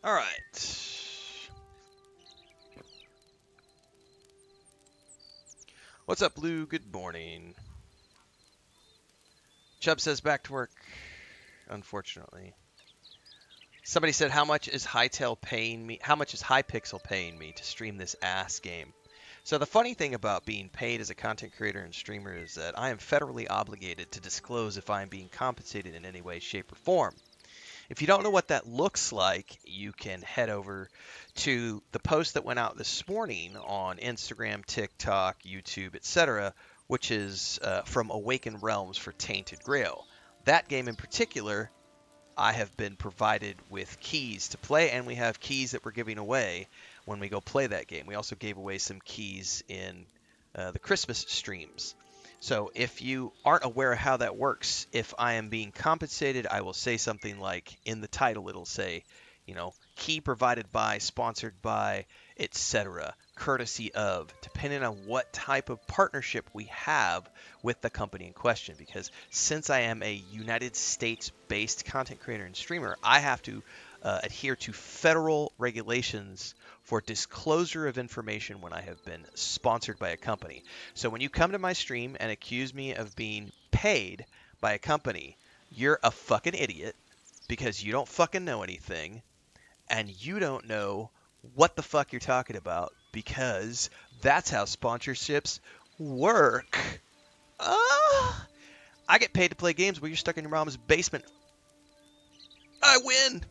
All right. What's up, Blue? Good morning. Chubb says back to work, unfortunately. Somebody said, how much is Hytale paying me? How much is Hypixel paying me to stream this ass game? So the funny thing about being paid as a content creator and streamer is that I am federally obligated to disclose if I am being compensated in any way, shape, or form. If you don't know what that looks like, you can head over to the post that went out this morning on Instagram, TikTok, YouTube, etc., which is from Awakened Realms for Tainted Grail. That game in particular, I have been provided with keys to play, and we have keys that we're giving away when we go play that game. We also gave away some keys in the Christmas streams. So if you aren't aware of how that works, if I am being compensated, I will say something like in the title, it'll say, key provided by, sponsored by, etc., courtesy of, depending on what type of partnership we have with the company in question. Because since I am a United States-based content creator and streamer, I have to adhere to federal regulations for disclosure of information when I have been sponsored by a company. So when you come to my stream and accuse me of being paid by a company, you're a fucking idiot because you don't fucking know anything and you don't know what the fuck you're talking about because that's how sponsorships work. I get paid to play games where you're stuck in your mom's basement. I win.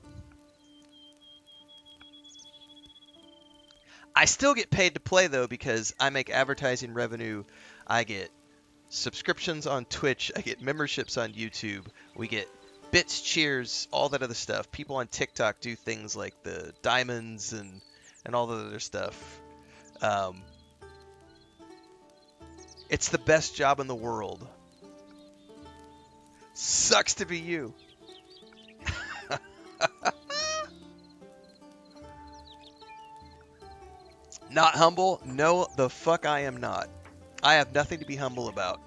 I still get paid to play though because I make advertising revenue. I get subscriptions on Twitch. I get memberships on YouTube. We get bits, cheers, all that other stuff. People on TikTok do things like the diamonds and all the other stuff. It's the best job in the world. Sucks to be you. Not humble? No, the fuck I am not. I have nothing to be humble about.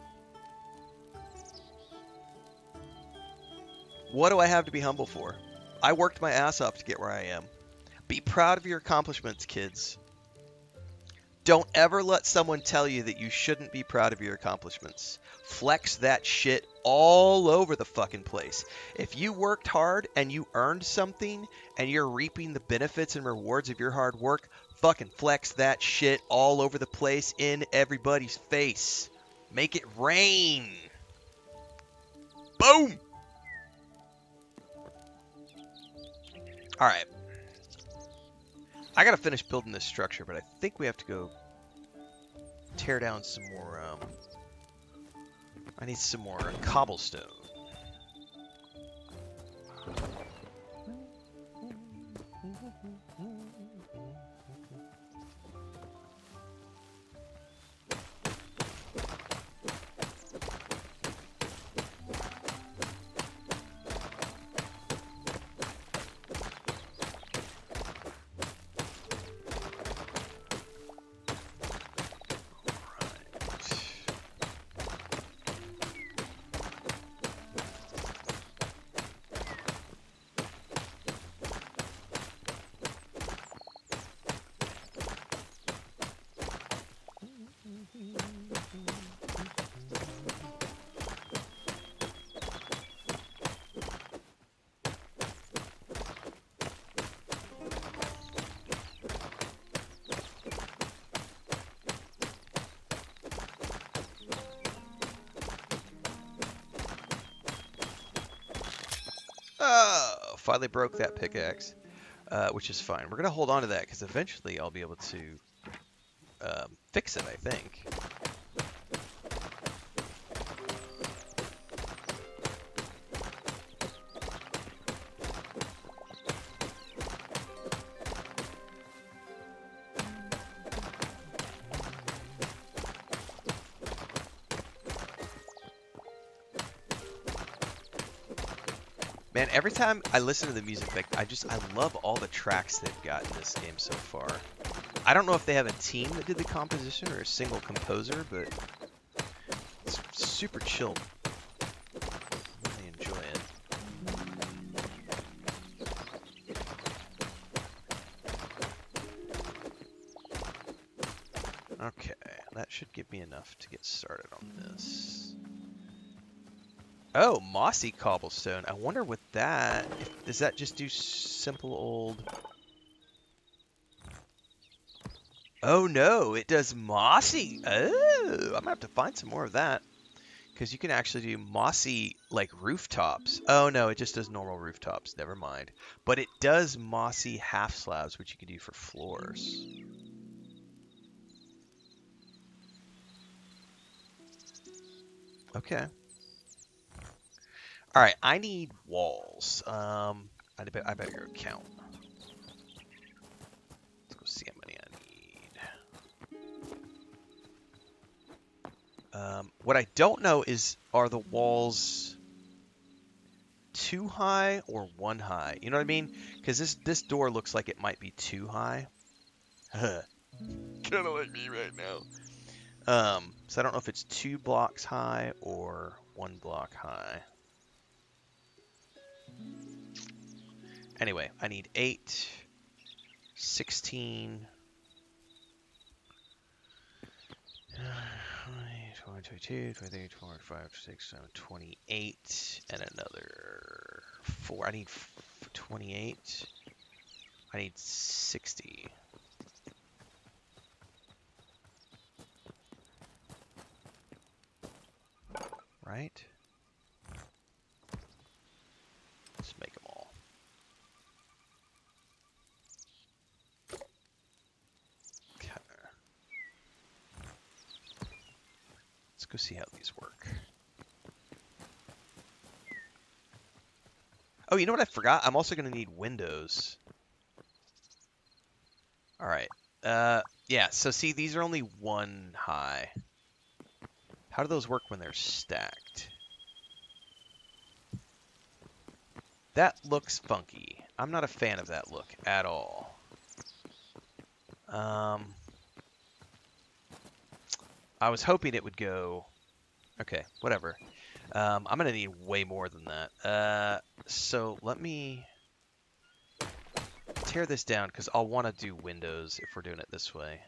What do I have to be humble for? I worked my ass off to get where I am. Be proud of your accomplishments, kids. Don't ever let someone tell you that you shouldn't be proud of your accomplishments. Flex that shit all over the fucking place. If you worked hard and you earned something and you're reaping the benefits and rewards of your hard work, fucking flex that shit all over the place in everybody's face. Make it rain. Boom! Alright. I gotta finish building this structure, but I think we have to go tear down some more, I need some more cobblestone. Oh, finally broke that pickaxe, which is fine. We're going to hold on to that because eventually I'll be able to fix it, I think. Man, every time I listen to the music, like I love all the tracks they've got in this game so far. I don't know if they have a team that did the composition or a single composer, but it's super chill. I really enjoy it. Okay, that should give me enough to get started on this. Oh, mossy cobblestone. I wonder what that... does that just do simple old... Oh no, it does mossy. Oh, I'm gonna have to find some more of that. Because you can actually do mossy, like, rooftops. Oh no, it just does normal rooftops. Never mind. But it does mossy half slabs, which you can do for floors. Okay. All right, I need walls. I better go count. Let's go see how many I need. What I don't know is, are the walls too high or one high? You know what I mean? Because this door looks like it might be too high. Kind of like me right now. So I don't know if it's 2 blocks high or 1 block high. Anyway, I need 8, 16, 22, 23, 24, 25, 26, 27, 28, and another 4. I need 28. I need 60. Right? Let's make them all. Okay. Let's go see how these work. Oh, you know what I forgot? I'm also going to need windows. All right. Yeah, so see, these are only 1 high. How do those work when they're stacked? That looks funky. I'm not a fan of that look at all. I was hoping it would go... Okay, whatever. I'm going to need way more than that. So let me tear this down, because I'll want to do windows if we're doing it this way.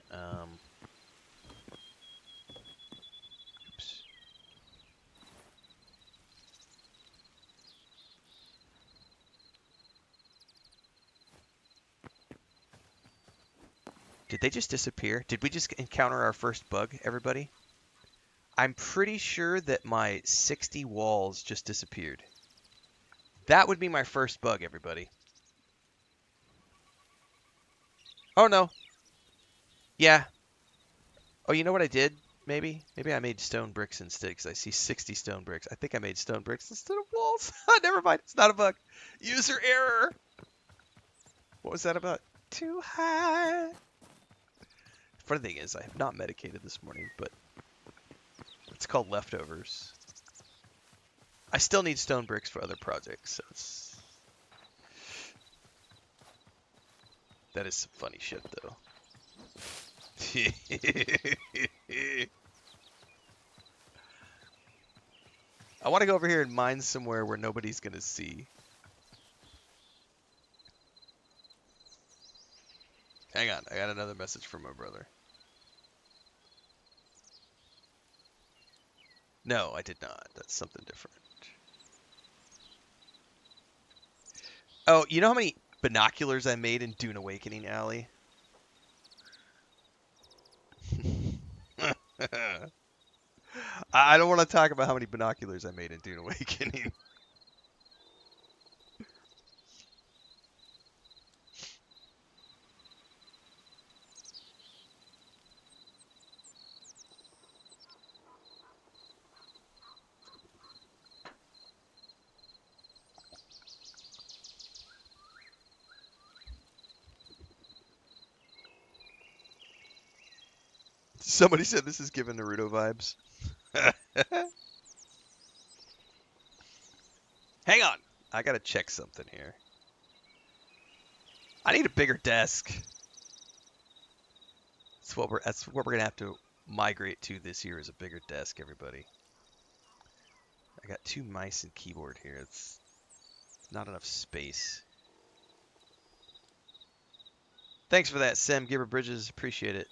Oops. Did they just disappear? Did we just encounter our first bug, everybody? I'm pretty sure that my 60 walls just disappeared. That would be my first bug, everybody. Oh, no. Yeah. Oh, you know what I did? Maybe I made stone bricks instead, because I see 60 stone bricks. I think I made stone bricks instead of walls. Never mind. It's not a bug. User error. What was that about? Too high. Funny thing is, I have not medicated this morning, but it's called leftovers. I still need stone bricks for other projects, so that is some funny shit, though. I want to go over here and mine somewhere where nobody's going to see. Hang on, I got another message from my brother. No, I did not. That's something different. Oh, you know how many binoculars I made in Dune Awakening, Allie? I don't want to talk about how many binoculars I made in Dune Awakening. Somebody said this is giving Naruto vibes. Hang on. I gotta check something here. I need a bigger desk. That's what we're gonna have to migrate to this year, is a bigger desk, everybody. I got 2 mice and keyboard here. It's not enough space. Thanks for that, Sam Gibber Bridges. Appreciate it.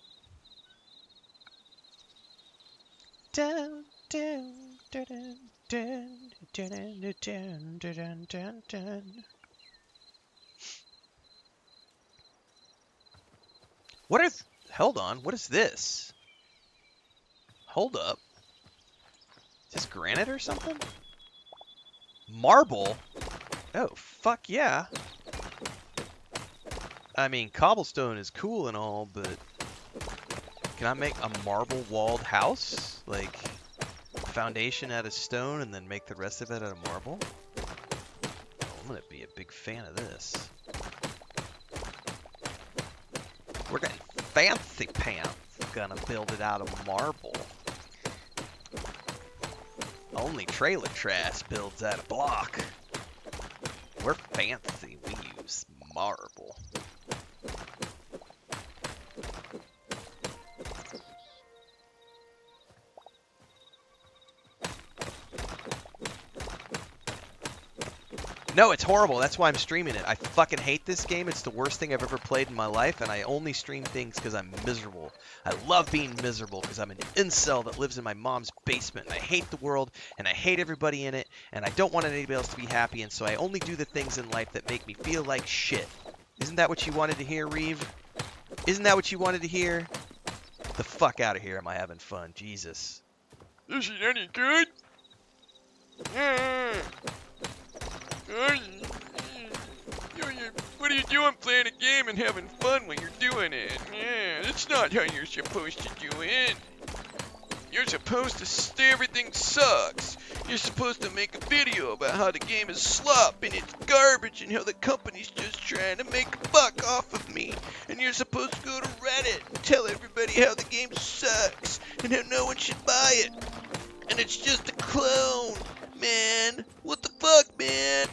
Dun, dun, dun, dun, dun, dun, dun, dun, dun, dun. What is... Hold on. What is this? Hold up. Is this granite or something? Marble? Oh, fuck yeah. I mean, cobblestone is cool and all, but... Can I make a marble-walled house? Like, foundation out of stone and then make the rest of it out of marble? Oh, I'm gonna be a big fan of this. We're getting fancy pants. Gonna build it out of marble. Only trailer trash builds out of block. We're fancy. We use marble. No, it's horrible. That's why I'm streaming it. I fucking hate this game. It's the worst thing I've ever played in my life, and I only stream things because I'm miserable. I love being miserable because I'm an incel that lives in my mom's basement, and I hate the world, and I hate everybody in it, and I don't want anybody else to be happy, and so I only do the things in life that make me feel like shit. Isn't that what you wanted to hear, Reeve? Isn't that what you wanted to hear? The fuck out of here. Am I having fun? Jesus. Is it any good? What are you doing playing a game and having fun when you're doing it? Yeah, that's not how you're supposed to do it. You're supposed to say everything sucks. You're supposed to make a video about how the game is slop and it's garbage and how the company's just trying to make a buck off of me. And you're supposed to go to Reddit and tell everybody how the game sucks and how no one should buy it. And it's just a clone, man. What the fuck, man?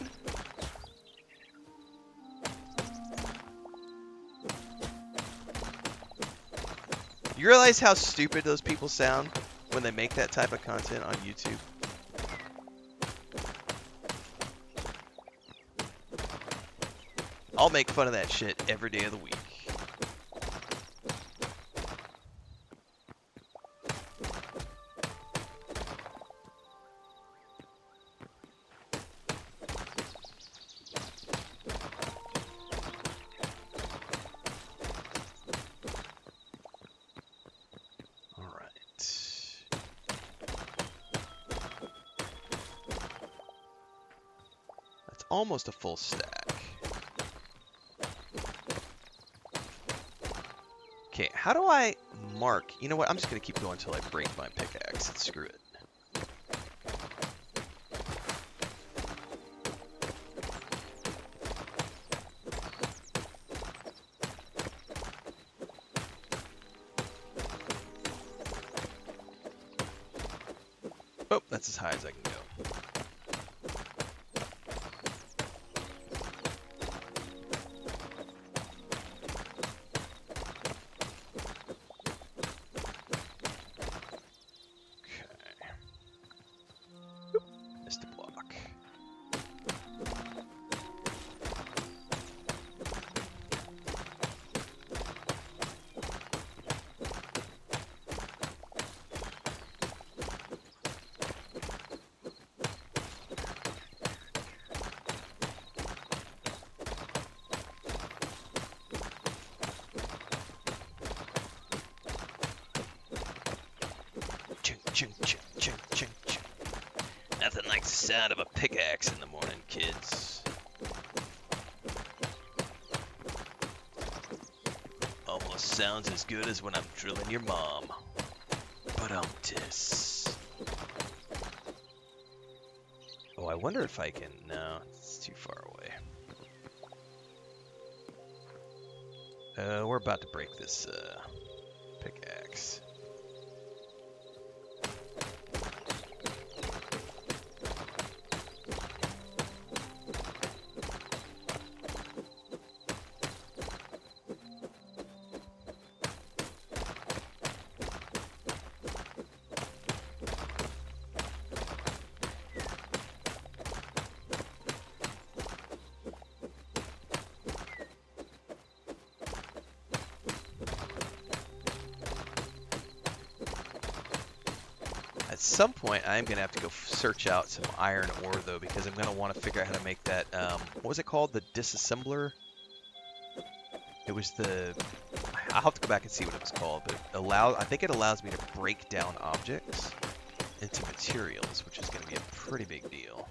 You realize how stupid those people sound when they make that type of content on YouTube? I'll make fun of that shit every day of the week. Almost a full stack. Okay, how do I mark? You know what? I'm just going to keep going until I break my pickaxe. Screw it. Oh, that's as high as I can go. Ching, ching, ching, ching, ching. Nothing like the sound of a pickaxe in the morning, kids. Almost sounds as good as when I'm drilling your mom. But oh, I wonder if I can... No, it's too far away. We're about to break this pickaxe. some point, I'm going to have to go search out some iron ore, though, because I'm going to want to figure out how to make that, what was it called? The disassembler? It was the... I'll have to go back and see what it was called, but I think it allows me to break down objects into materials, which is going to be a pretty big deal.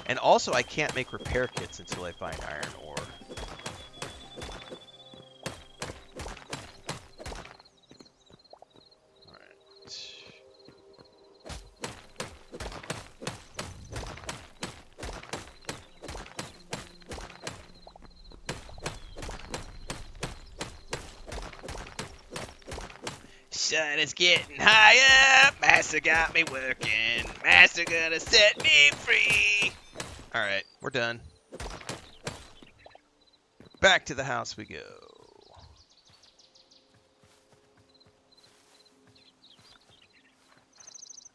And also, I can't make repair kits until I find iron ore. Sun is getting higher, Master got me working, Master gonna set me free. Alright, we're done. Back to the house we go.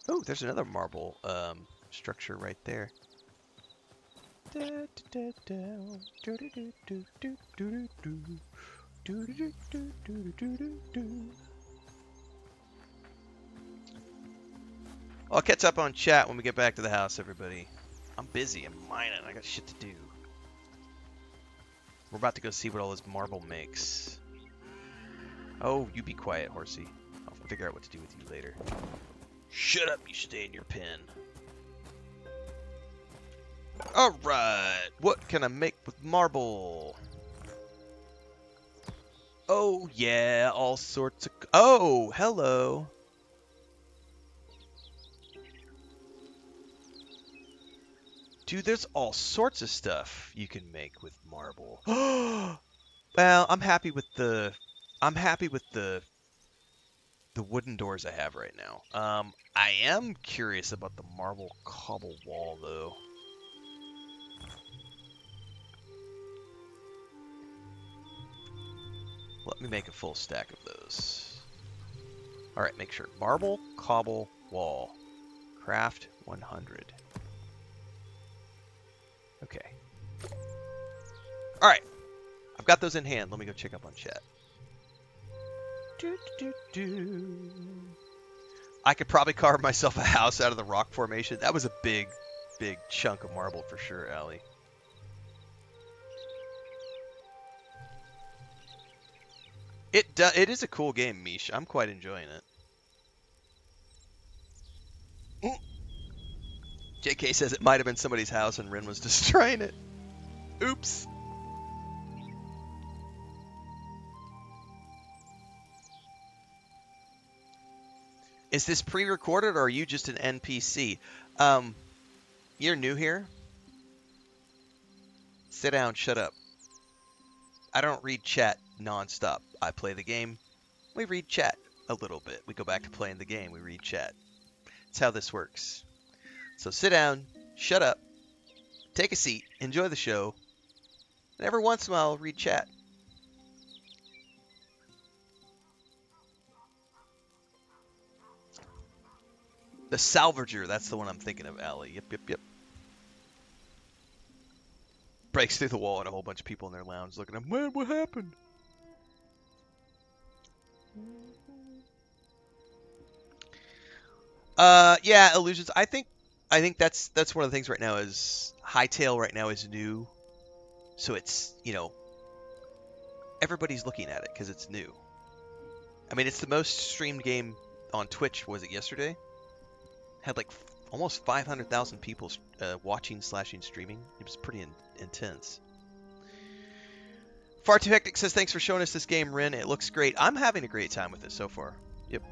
Oh, there's another marble structure right there. I'll catch up on chat when we get back to the house, everybody. I'm busy. I'm mining. I got shit to do. We're about to go see what all this marble makes. Oh, you be quiet, horsey. I'll figure out what to do with you later. Shut up, you stay in your pen. Alright, what can I make with marble? Oh, yeah, all sorts of... Oh, hello. Dude, there's all sorts of stuff you can make with marble. Well, I'm happy with the wooden doors I have right now. I am curious about the marble cobble wall though. Let me make a full stack of those. All right, make sure marble cobble wall. Craft 100. Okay. All right. I've got those in hand. Let me go check up on chat. I could probably carve myself a house out of the rock formation. That was a big, big chunk of marble for sure, Allie. It is a cool game, Mish. I'm quite enjoying it. JK says it might have been somebody's house and Ren was destroying it. Oops. Is this pre-recorded or are you just an NPC? You're new here? Sit down, shut up. I don't read chat non-stop. I play the game. We read chat a little bit. We go back to playing the game. We read chat. That's how this works. So sit down, shut up, take a seat, enjoy the show, and every once in a while read chat. The Salvager, that's the one I'm thinking of, Allie. Yep. Breaks through the wall and a whole bunch of people in their lounge looking at him. Man, what happened? Yeah, illusions. I think that's one of the things right now is Hytale right now is new. So it's, everybody's looking at it because it's new. I mean, it's the most streamed game on Twitch, was it yesterday? Had like almost 500,000 people watching/streaming. It was pretty intense. Far Too Hectic says, thanks for showing us this game, Ren. It looks great. I'm having a great time with it so far. Yep.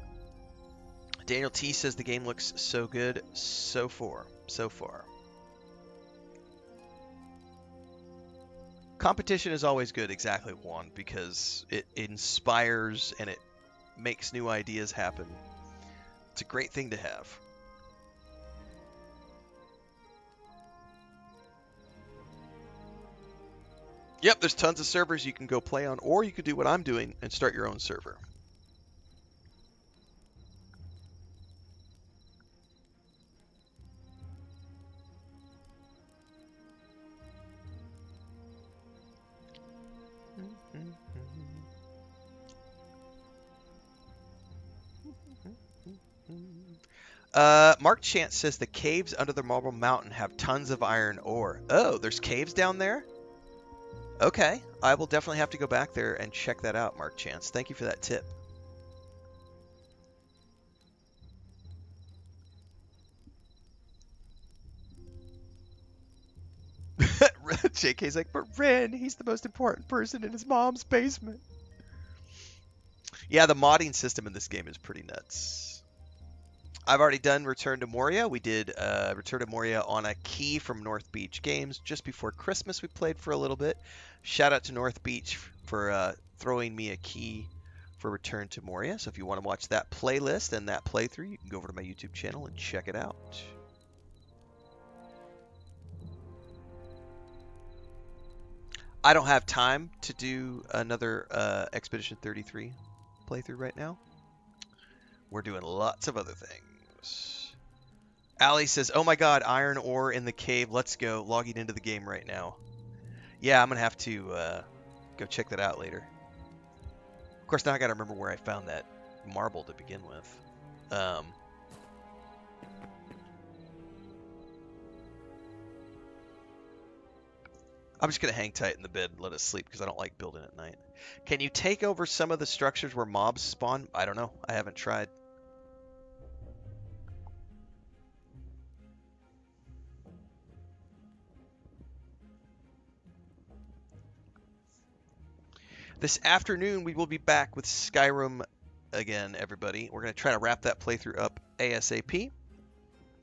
Daniel T says the game looks so good so far. Competition is always good, exactly, Juan, because it inspires and it makes new ideas happen. It's a great thing to have. Yep, there's tons of servers you can go play on, or you could do what I'm doing and start your own server. Mark Chance says the caves under the Marble Mountain have tons of iron ore. Oh, there's caves down there? Okay, I will definitely have to go back there and check that out, Mark Chance. Thank you for that tip. JK's like, but Ren, he's the most important person in his mom's basement. Yeah, the modding system in this game is pretty nuts. I've already done Return to Moria. We did Return to Moria on a key from North Beach Games just before Christmas. We played for a little bit. Shout out to North Beach for throwing me a key for Return to Moria. So if you want to watch that playlist and that playthrough, you can go over to my YouTube channel and check it out. I don't have time to do another Expedition 33 playthrough right now. We're doing lots of other things. Allie says, oh my god, iron ore in the cave. Let's go. Logging into the game right now. Yeah, I'm going to have to go check that out later. Of course, now I got to remember where I found that marble to begin with. I'm just going to hang tight in the bed and let it sleep because I don't like building at night. Can you take over some of the structures where mobs spawn? I don't know. I haven't tried. This afternoon, we will be back with Skyrim again, everybody. We're going to try to wrap that playthrough up ASAP.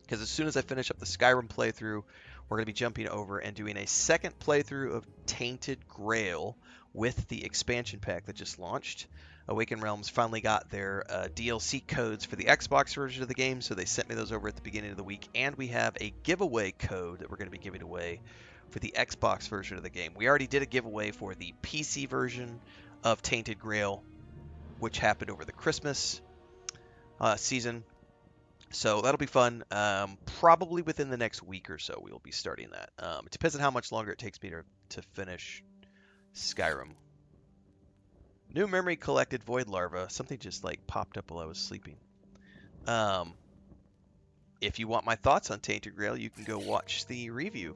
Because as soon as I finish up the Skyrim playthrough, we're going to be jumping over and doing a second playthrough of Tainted Grail with the expansion pack that just launched. Awakened Realms finally got their DLC codes for the Xbox version of the game, so they sent me those over at the beginning of the week. And we have a giveaway code that we're going to be giving away for the Xbox version of the game. We already did a giveaway for the PC version of Tainted Grail, which happened over the Christmas season. So that'll be fun. Probably within the next week or so, we'll be starting that. It depends on how much longer it takes me to finish Skyrim. New memory collected void larva. Something just like popped up while I was sleeping. If you want my thoughts on Tainted Grail, you can go watch the review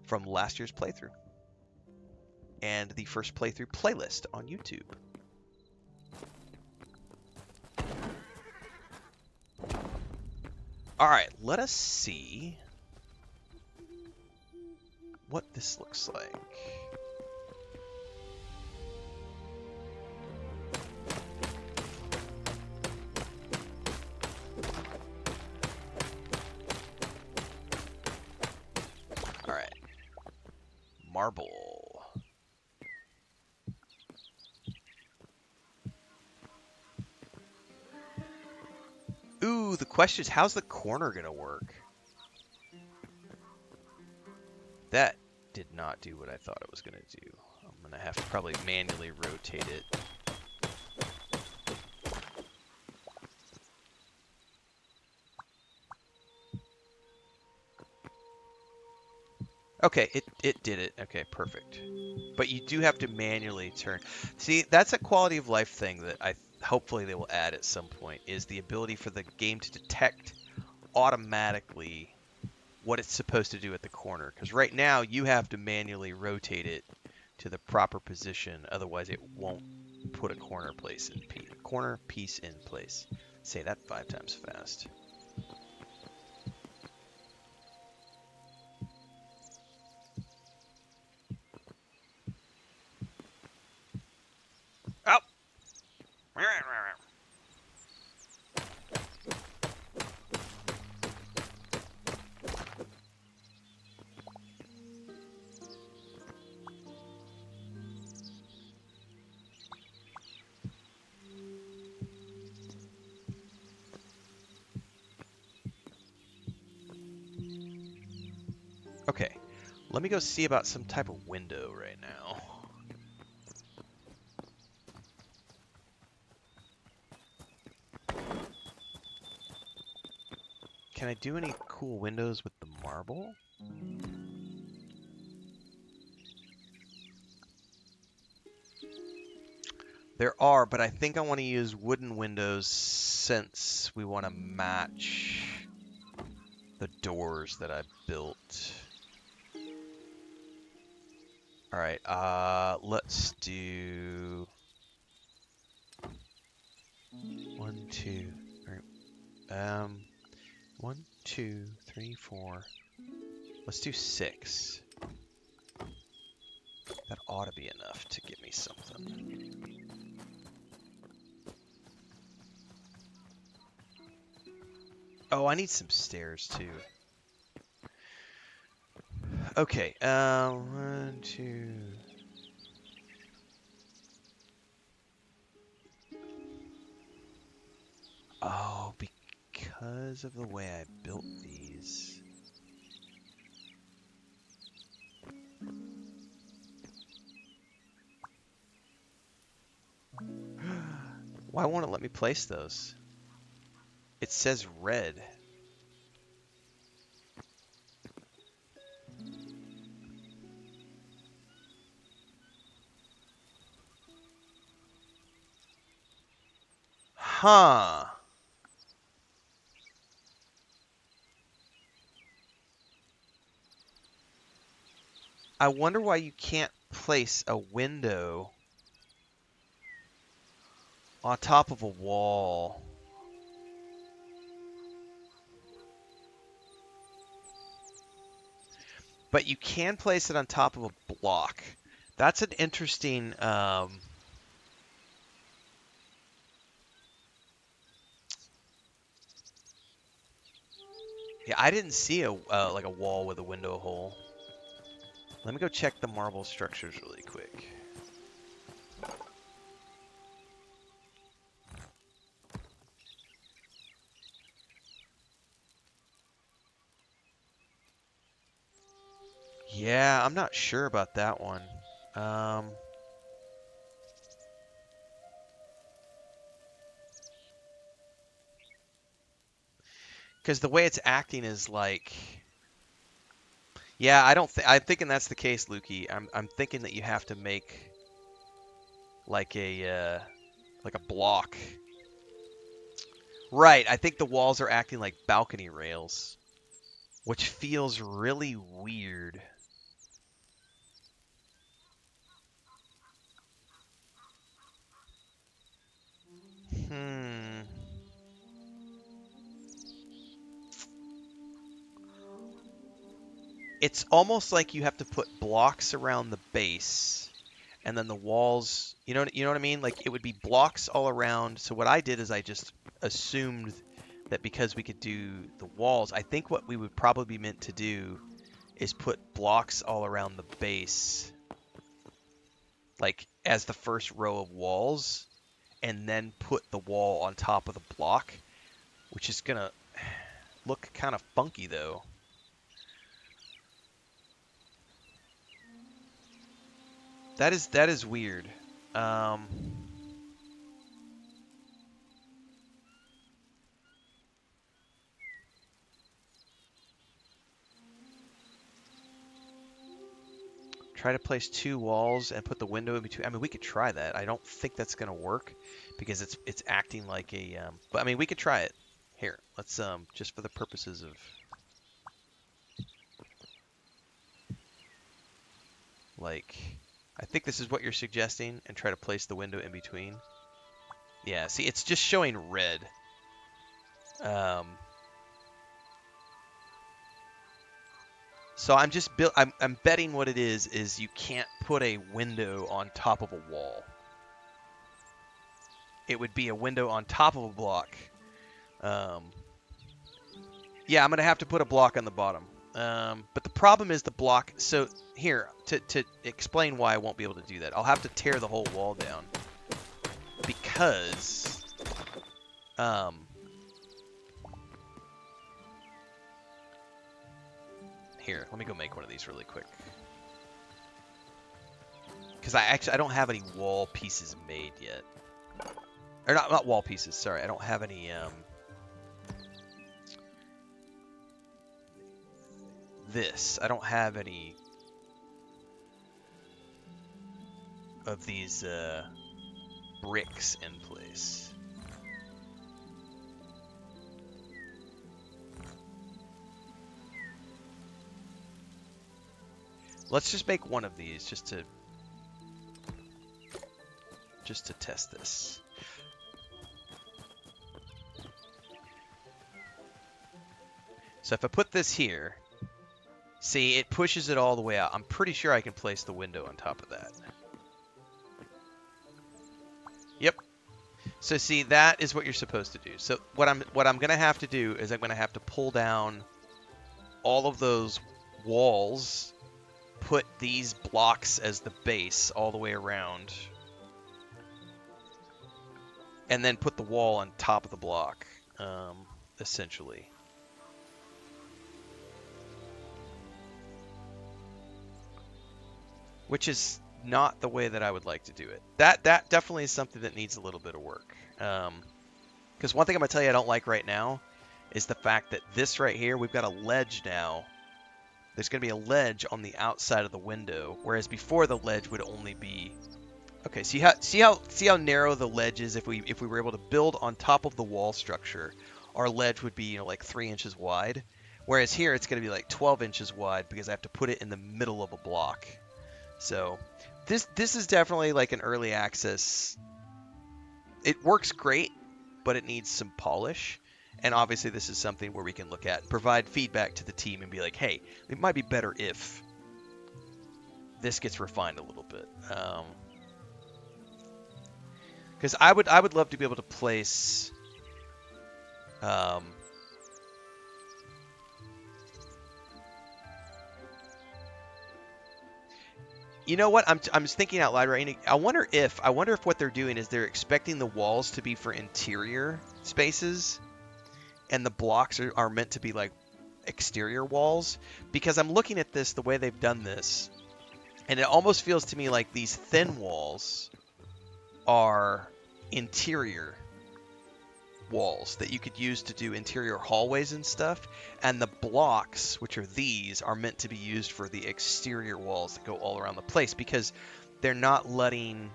from last year's playthrough and the first playthrough playlist on YouTube. All right, let us see what this looks like. All right, marble. Ooh, the question is, how's the corner gonna work? That did not do what I thought it was gonna do. I'm gonna have to probably manually rotate it. Okay, it did it. Okay, perfect. But you do have to manually turn. See, that's a quality of life thing that hopefully they will add at some point, is the ability for the game to detect automatically what it's supposed to do at the corner. Because right now you have to manually rotate it to the proper position, otherwise it won't put a corner piece in place. Say that 5 times fast. Oh! Okay, let me go see about some type of window right now. Can I do any cool windows with the marble? There are, but I think I want to use wooden windows since we want to match doors that I built. All right, let's do 1, 2, or 1, 2, 3, 4. Let's do 6. That ought to be enough to give me something. Oh, I need some stairs too. Okay, 1, 2. Oh, because of the way I built these. Why won't it let me place those? It says red. Huh. I wonder why you can't place a window on top of a wall. But you can place it on top of a block. That's an interesting. Yeah, I didn't see a like a wall with a window hole. Let me go check the marble structures really quick. Yeah, I'm not sure about that one. Because the way it's acting is like, yeah, I don't. I'm thinking that's the case, Lukey. I'm thinking that you have to make like a block. Right. I think the walls are acting like balcony rails, which feels really weird. Hmm. It's almost like you have to put blocks around the base, and then the walls. You know what I mean? Like it would be blocks all around. So what I did is I just assumed that because we could do the walls, I think what we would probably be meant to do is put blocks all around the base, like as the first row of walls, and then put the wall on top of the block, which is gonna look kind of funky though. That is weird. Um, Try to place 2 walls and put the window in between. I mean, we could try that. I don't think that's gonna work because it's acting like a. But I mean, we could try it. Here, let's just for the purposes of like, I think this is what you're suggesting, and try to place the window in between. Yeah, see, it's just showing red. Um, so I'm just I'm betting what it is you can't put a window on top of a wall. It would be a window on top of a block. Um, yeah, I'm gonna have to put a block on the bottom. But the problem is the block. So here, to explain why I won't be able to do that, I'll have to tear the whole wall down because here, let me go make one of these really quick. Because I don't have any wall pieces made yet. Or not wall pieces, sorry. I don't have any I don't have any of these bricks in place. Let's just make one of these just to test this. So if I put this here, see, it pushes it all the way out. I'm pretty sure I can place the window on top of that. Yep. So see, that is what you're supposed to do. So what I'm gonna have to do is I'm gonna have to pull down all of those walls, put these blocks as the base all the way around, and then put the wall on top of the block, essentially. Which is not the way that I would like to do it. That definitely is something that needs a little bit of work. Because one thing I'm going to tell you I don't like right now is the fact that this right here, we've got a ledge now. There's going to be a ledge on the outside of the window, whereas before the ledge would only be... Okay, see how narrow the ledge is? If we were able to build on top of the wall structure, our ledge would be, like 3 inches wide. Whereas here it's going to be like 12 inches wide because I have to put it in the middle of a block. So this is definitely like an early access. It works great, but it needs some polish. And obviously this is something where we can look at, provide feedback to the team and be like, hey, it might be better if this gets refined a little bit. Because I would love to be able to place you know what? I'm just thinking out loud right now. I wonder if what they're doing is they're expecting the walls to be for interior spaces, and the blocks are meant to be like exterior walls. Because I'm looking at this the way they've done this, and it almost feels to me like these thin walls are interior walls that you could use to do interior hallways and stuff, and the blocks, which are these, are meant to be used for the exterior walls that go all around the place, because they're not letting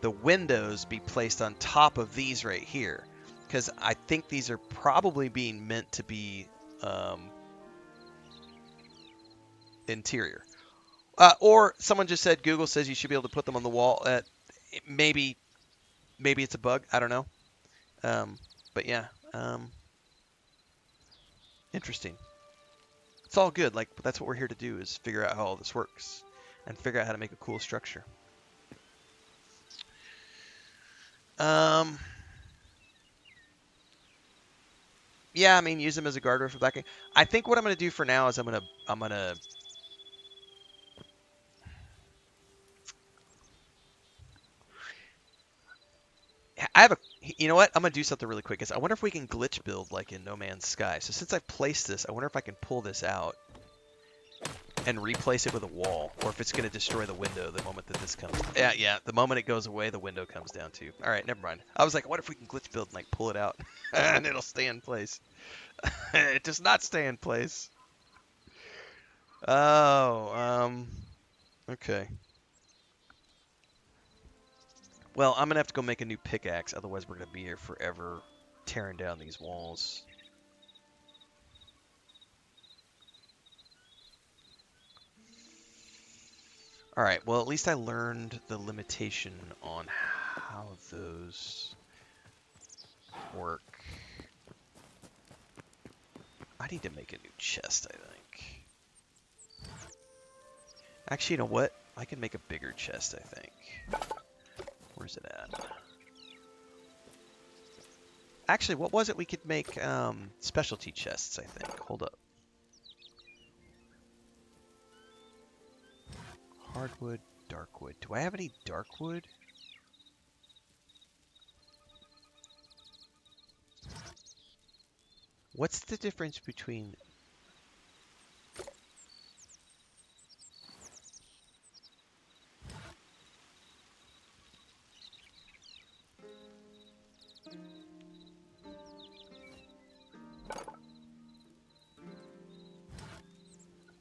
the windows be placed on top of these right here, because I think these are probably being meant to be interior. Or someone just said Google says you should be able to put them on the wall. Maybe it's a bug, I don't know. But yeah, interesting. It's all good. Like, that's what we're here to do, is figure out how all this works and figure out how to make a cool structure. Yeah, I mean, use them as a guardrail for blocking. I think what I'm going to do for now is I'm going to I have a, you know what? I'm going to do something really quick. Is I wonder if we can glitch build like in No Man's Sky. So since I've placed this, I wonder if I can pull this out and replace it with a wall, or if it's going to destroy the window the moment that this comes. Yeah. The moment it goes away, the window comes down too. All right, never mind. I was like, what if we can glitch build and like pull it out, and it'll stay in place? It does not stay in place. Oh, okay. Well, I'm gonna have to go make a new pickaxe, otherwise we're gonna be here forever tearing down these walls. Alright, well at least I learned the limitation on how those work. I need to make a new chest, I think. Actually, you know what? I can make a bigger chest, I think. Where's it at? Actually, what was it? We could make specialty chests, I think. Hold up. Hardwood, darkwood. Do I have any darkwood? What's the difference between...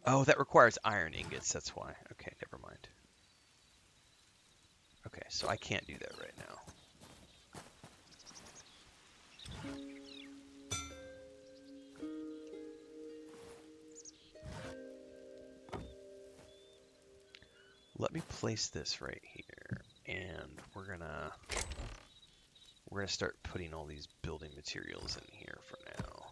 Oh, that requires iron ingots, that's why. Okay, never mind. Okay, so I can't do that right now. place this right here, and we're gonna start putting all these building materials in here for now.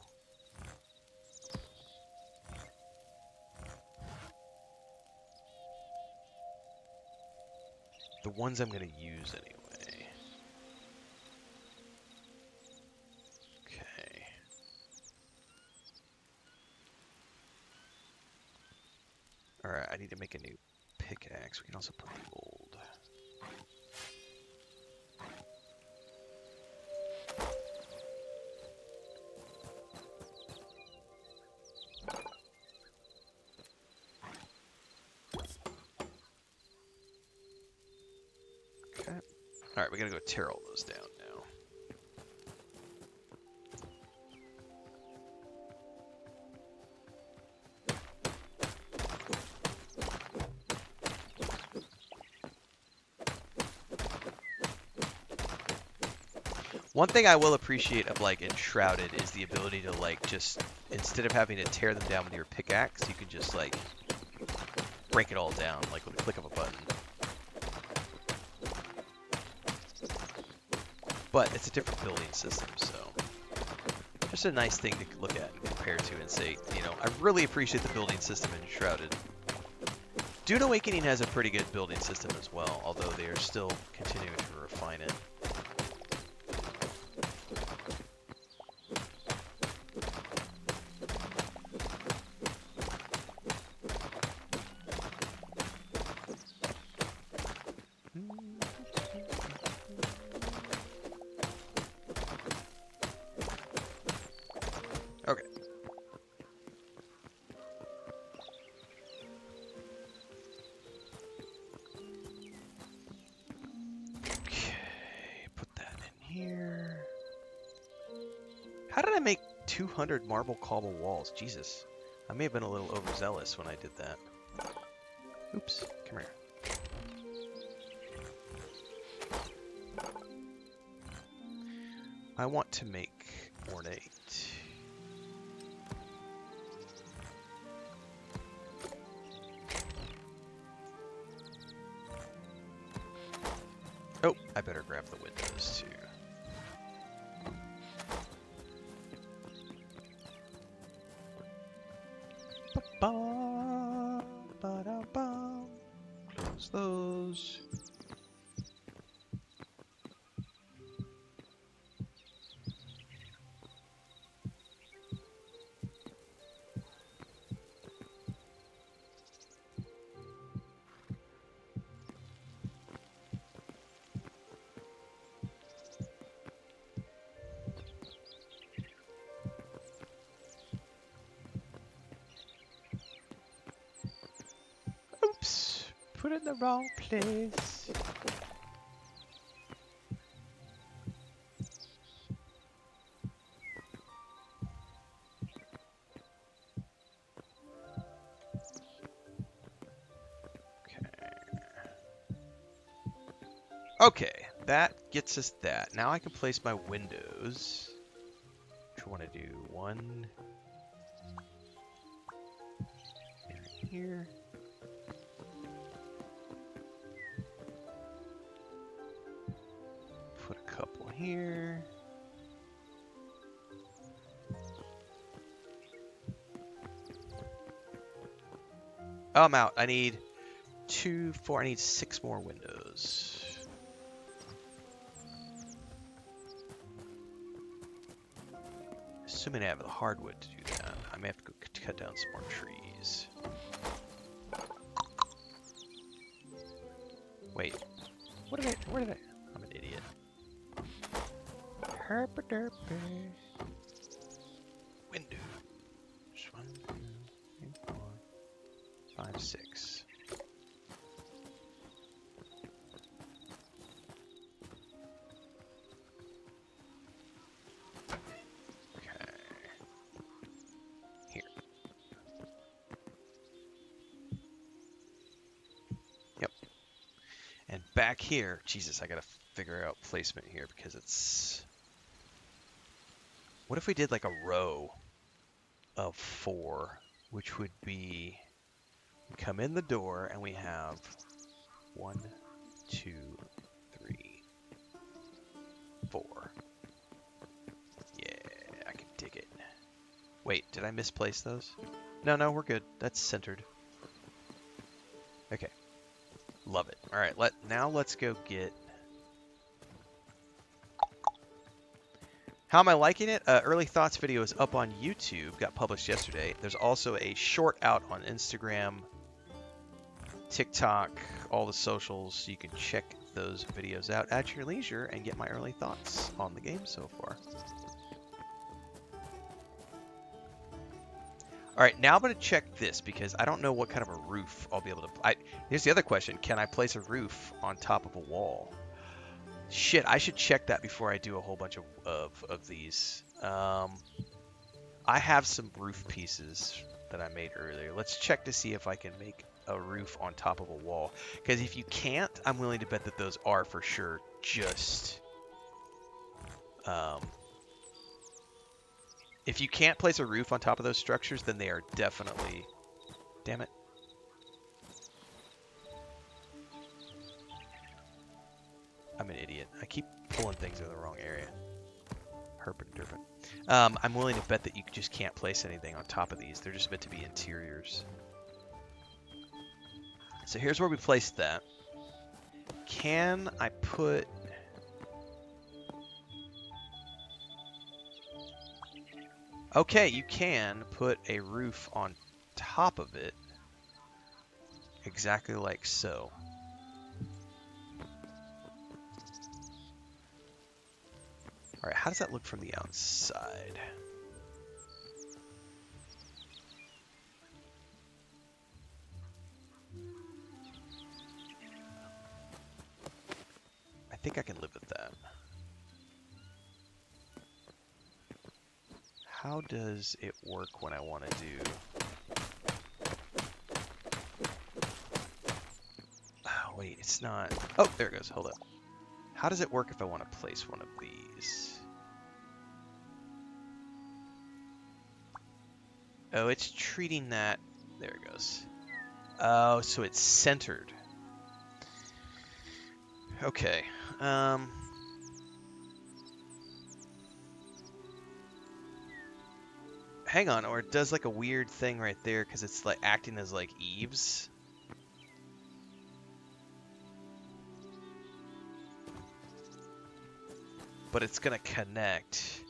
The ones I'm gonna use anyway. Okay. Alright, I need to make a new pickaxe. We can also put the old. Okay. Alright, we gotta go tear all those down now. One thing I will appreciate of like Enshrouded is the ability to like just, instead of having to tear them down with your pickaxe, you can just like break it all down like with a click of a button. But it's a different building system, so just a nice thing to look at and compare to and say, you know, I really appreciate the building system in Enshrouded. Dune Awakening has a pretty good building system as well, although they are still continuing to refine it. Okay. Okay, put that in here. How did I make 200 marble cobble walls? Jesus. I may have been a little overzealous when I did that. Oops, come here. I want to make ornate. Oh, I better grab the windows too. Close those. Oops, put it in the wrong place. Okay, that gets us that. Now I can place my windows. Which I want to do one here. Put a couple here. Oh, I'm out. I need 2, 4. I need 6 more windows. Assuming I have the hardwood to do that, I may have to go cut down some more trees. Wait, where did I? I'm an idiot. Herpaderpy. Windows. 1, 2, 3, 4, 5, 6. And back here, Jesus, I gotta figure out placement here because it's... What if we did like a row of 4, which would be... We come in the door and we have 1, 2, 3, 4. Yeah, I can dig it. Wait, did I misplace those? No, we're good. That's centered. Okay, love it. All right, now let's go get. How am I liking it? Early thoughts video is up on YouTube. Got published yesterday. There's also a short out on Instagram, TikTok, all the socials. You can check those videos out at your leisure and get my early thoughts on the game so far. All right, now I'm going to check this because I don't know what kind of a roof I'll be able to... Here's the other question. Can I place a roof on top of a wall? Shit, I should check that before I do a whole bunch of these. I have some roof pieces that I made earlier. Let's check to see if I can make a roof on top of a wall. Because if you can't, I'm willing to bet that those are for sure just... if you can't place a roof on top of those structures, then they are definitely... Damn it. I'm an idiot. I keep pulling things in the wrong area. Herpin derpin. I'm willing to bet that you just can't place anything on top of these. They're just meant to be interiors. So here's where we placed that. Can I put... Okay, you can put a roof on top of it. Exactly like so. Alright, how does that look from the outside? I think I can live with that. How does it work when I want to do... Oh, wait, it's not... Oh, there it goes. Hold up. How does it work if I want to place one of these? Oh, it's treating that... There it goes. Oh, so it's centered. Okay. Hang on, or it does like a weird thing right there because it's like acting as like eaves. But it's gonna connect.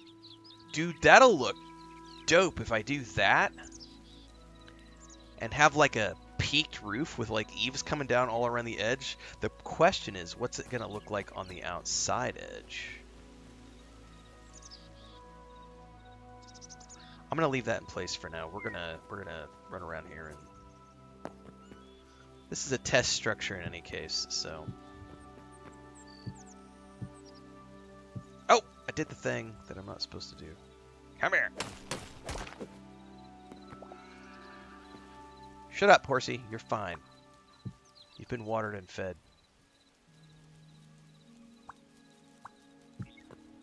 Dude, that'll look dope if I do that. And have like a peaked roof with like eaves coming down all around the edge. The question is, what's it gonna look like on the outside edge? I'm gonna leave that in place for now. We're gonna run around here and this is a test structure in any case, so. Oh, I did the thing that I'm not supposed to do. Come here. Shut up, horsey. You're fine. You've been watered and fed.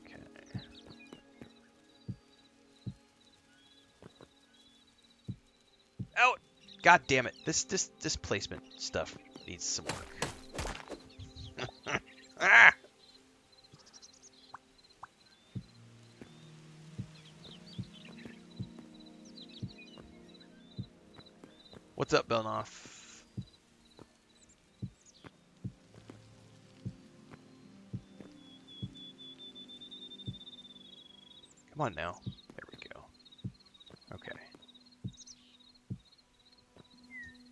Okay. Oh, god damn it! This placement stuff needs some work. Ah! What's up, Belnoff? Come on now. There we go. Okay.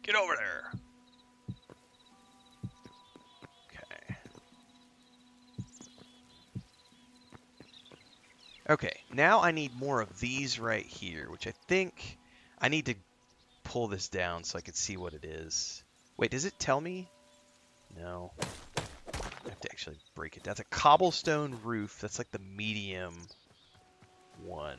Get over there. Okay. Okay, now I need more of these right here, which I think I need to pull this down so I can see what it is. Wait, does it tell me? No. I have to actually break it down. It's a cobblestone roof. That's like the medium one.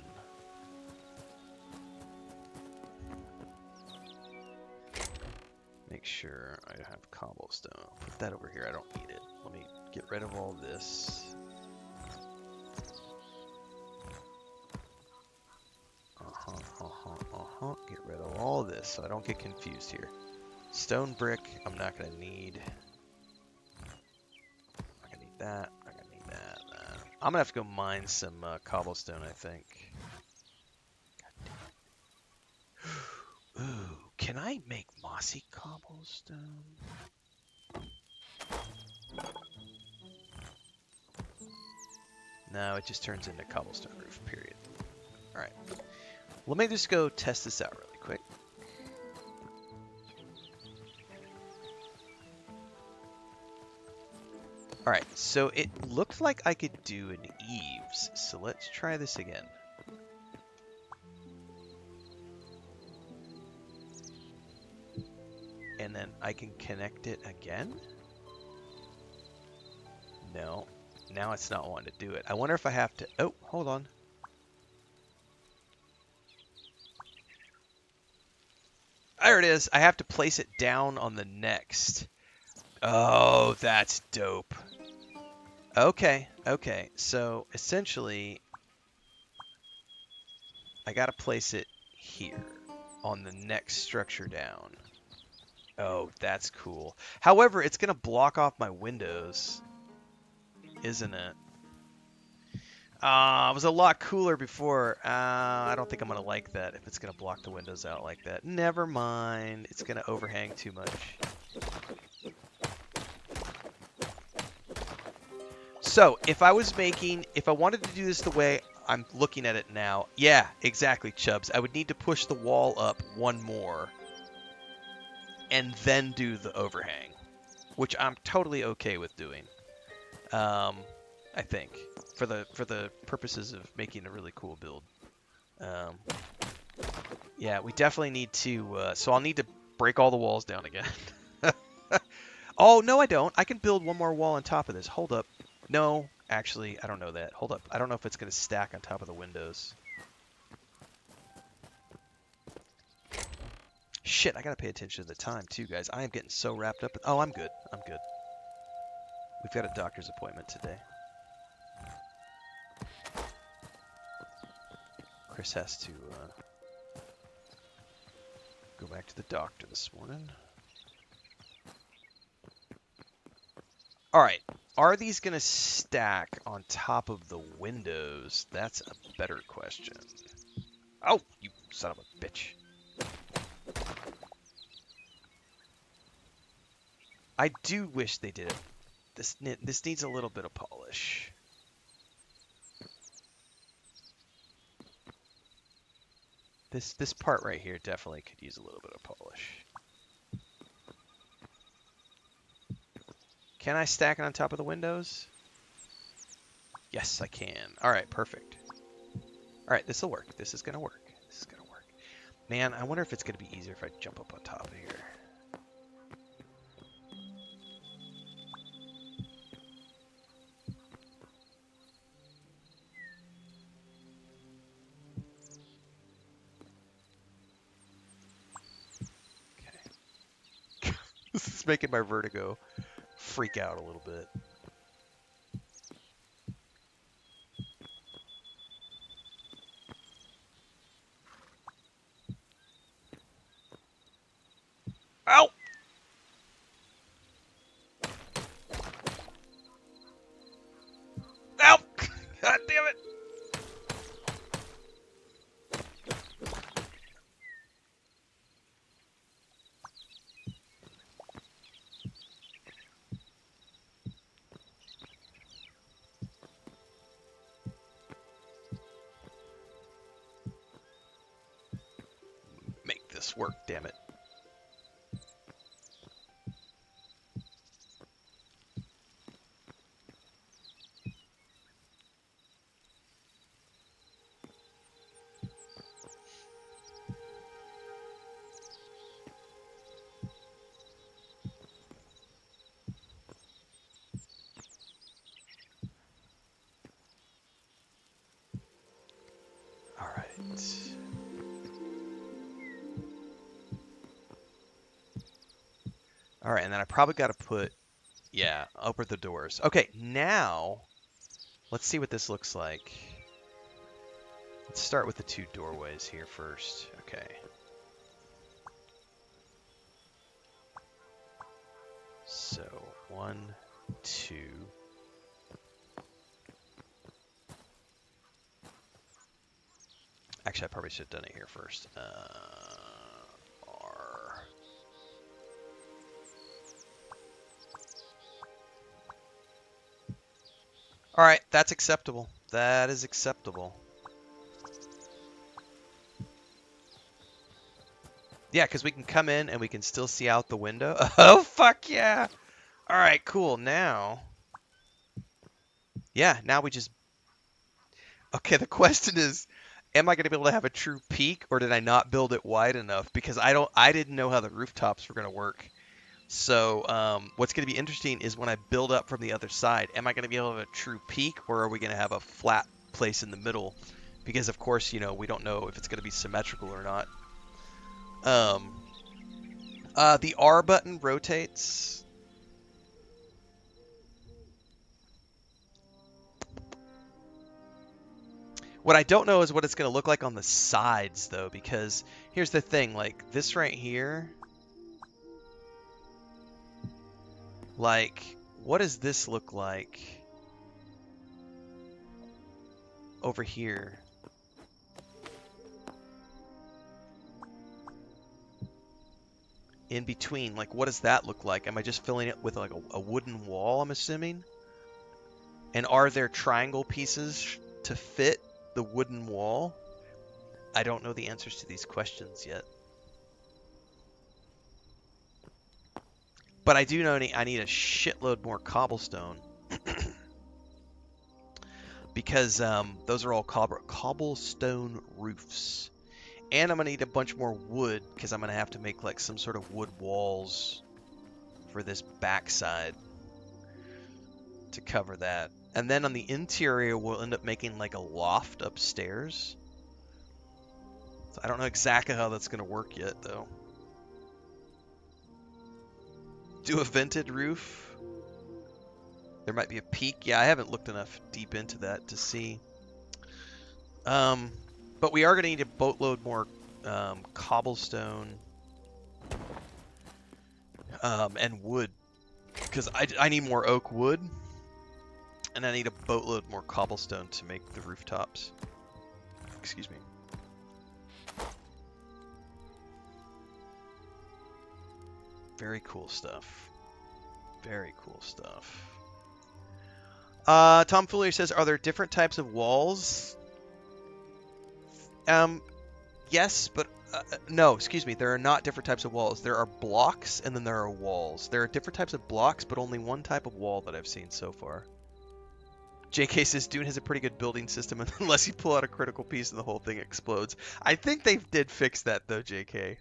Make sure I have cobblestone. Put that over here. I don't need it. Let me get rid of all this. Get rid of all this so I don't get confused here. Stone brick, I'm not going to need. that. I'm gonna need that. I'm gonna have to go mine some cobblestone, I think. Ooh, can I make mossy cobblestone? No, it just turns into cobblestone roof, period. Alright. Let me just go test this out really quick. Alright, so it looked like I could do an eaves, so let's try this again. And then I can connect it again? No. Now it's not wanting to do it. I wonder if I have to... Oh, hold on. There it is. I have to place it down on the next. Oh, that's dope. Okay, okay. So essentially, I gotta place it here on the next structure down. Oh, that's cool. However, it's gonna block off my windows, isn't it? It was a lot cooler before. I don't think I'm gonna like that if it's gonna block the windows out like that. Never mind. It's gonna overhang too much. So, if I wanted to do this the way I'm looking at it now, yeah, exactly, Chubbs. I would need to push the wall up one more and then do the overhang, which I'm totally okay with doing. I think for the purposes of making a really cool build. Yeah, we definitely need to. So I'll need to break all the walls down again. Oh no, I don't. I can build one more wall on top of this. Hold up. No, actually, I don't know that. Hold up. I don't know if it's going to stack on top of the windows. Shit, I got to pay attention to the time too, guys. I am getting so wrapped up. Oh, I'm good. I'm good. We've got a doctor's appointment today. Chris has to go back to the doctor this morning. All right. Are these going to stack on top of the windows? That's a better question. Oh, you son of a bitch. I do wish they did it. This needs a little bit of polish. This part right here definitely could use a little bit of polish. Can I stack it on top of the windows? Yes, I can. All right, perfect. All right, this will work. This is going to work. This is going to work. Man, I wonder if it's going to be easier if I jump up on top of here. Okay. This is making my vertigo freak out a little bit. Ow! Ow! God damn it! Make this work, damn it. All right. All right, and then I probably got to put, yeah, open the doors. Okay, now let's see what this looks like. Let's start with the two doorways here first. Okay. So, 1, 2, Actually, I probably should have done it here first. R. All right, that's acceptable. That is acceptable. Yeah, because we can come in and we can still see out the window. Oh, fuck yeah. All right, cool. Now, yeah, now we just... Okay, the question is, am I going to be able to have a true peak, or did I not build it wide enough? Because I didn't know how the rooftops were going to work. So what's going to be interesting is when I build up from the other side, am I going to be able to have a true peak, or are we going to have a flat place in the middle? Because of course, you know, we don't know if it's going to be symmetrical or not. The R button rotates. What I don't know is what it's going to look like on the sides, though, because here's the thing, like this right here, like what does this look like over here? In between, like what does that look like? Am I just filling it with like a wooden wall, I'm assuming? And are there triangle pieces to fit the wooden wall? I don't know the answers to these questions yet. But I do know I need a shitload more cobblestone. Because those are all cobblestone roofs. And I'm going to need a bunch more wood, because I'm going to have to make like some sort of wood walls for this backside to cover that. And then on the interior, we'll end up making like a loft upstairs. So I don't know exactly how that's going to work yet, though. Do a vented roof. There might be a peak. Yeah, I haven't looked enough deep into that to see. But we are going to need a boatload more cobblestone and wood. Because I need more oak wood. And I need a boatload more cobblestone to make the rooftops. Excuse me. Very cool stuff. Very cool stuff. Tom Fuller says, are there different types of walls? Yes, but no, excuse me. There are not different types of walls. There are blocks and then there are walls. There are different types of blocks, but only one type of wall that I've seen so far. JK says Dune has a pretty good building system unless you pull out a critical piece and the whole thing explodes. I think they did fix that though, JK.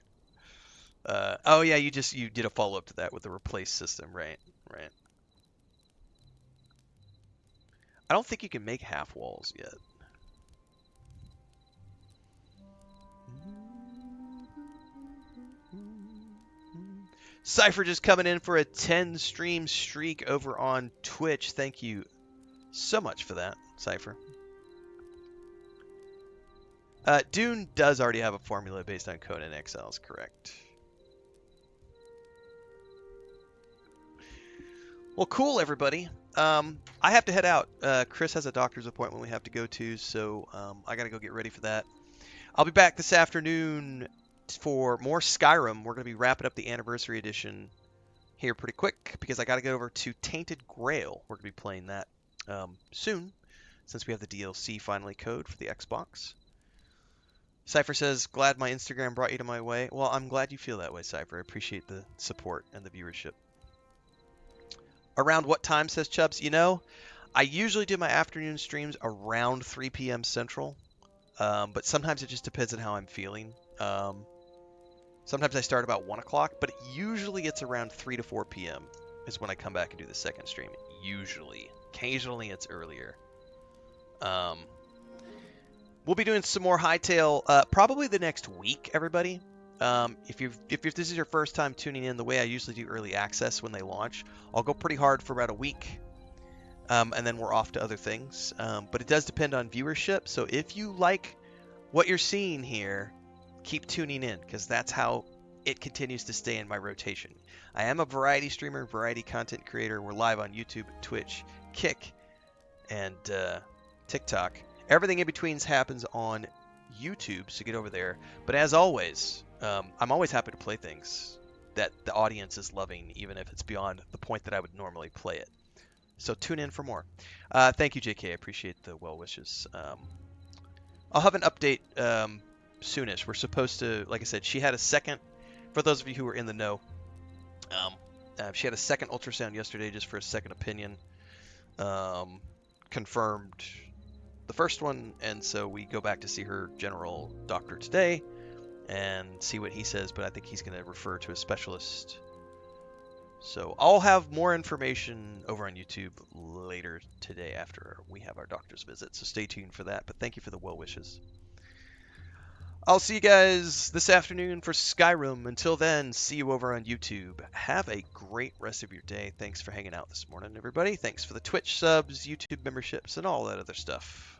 Oh yeah, you did a follow-up to that with the replace system, right? Right. I don't think you can make half walls yet. Cypher just coming in for a 10 stream streak over on Twitch. Thank you so much for that, Cypher. Dune does already have a formula based on Conan Exiles, correct? Well, cool, everybody. I have to head out. Chris has a doctor's appointment we have to go to, so I got to go get ready for that. I'll be back this afternoon for more Skyrim. We're going to be wrapping up the Anniversary Edition here pretty quick because I got to go over to Tainted Grail. We're going to be playing that soon since we have the DLC finally code for the Xbox. Cypher says, glad my Instagram brought you to my way. Well, I'm glad you feel that way, Cypher. I appreciate the support and the viewership. Around what time, says Chubbs? You know, I usually do my afternoon streams around 3 p.m. Central, but sometimes it just depends on how I'm feeling. Sometimes I start about 1 o'clock, but usually it's around 3 to 4 p.m. is when I come back and do the second stream. Usually. Occasionally it's earlier. We'll be doing some more Hytale probably the next week, everybody. If this is your first time tuning in, the way I usually do early access when they launch, I'll go pretty hard for about a week, and then we're off to other things. But it does depend on viewership, so if you like what you're seeing here, keep tuning in, because that's how it continues to stay in my rotation. I am a variety streamer, variety content creator. We're live on YouTube, Twitch, Kick, and TikTok. Everything in between happens on YouTube, so get over there. But as always, I'm always happy to play things that the audience is loving, even if it's beyond the point that I would normally play it. So tune in for more. Thank you, JK. I appreciate the well wishes. I'll have an update soonish. We're supposed to, like I said, she had a second. For those of you who are in the know, she had a second ultrasound yesterday just for a second opinion. Confirmed the first one, and so we go back to see her general doctor today and see what he says, but I think he's going to refer to a specialist. So I'll have more information over on YouTube later today after we have our doctor's visit, so stay tuned for that, but thank you for the well wishes. I'll see you guys this afternoon for Skyrim. Until then, see you over on YouTube. Have a great rest of your day. Thanks for hanging out this morning, everybody. Thanks for the Twitch subs, YouTube memberships, and all that other stuff.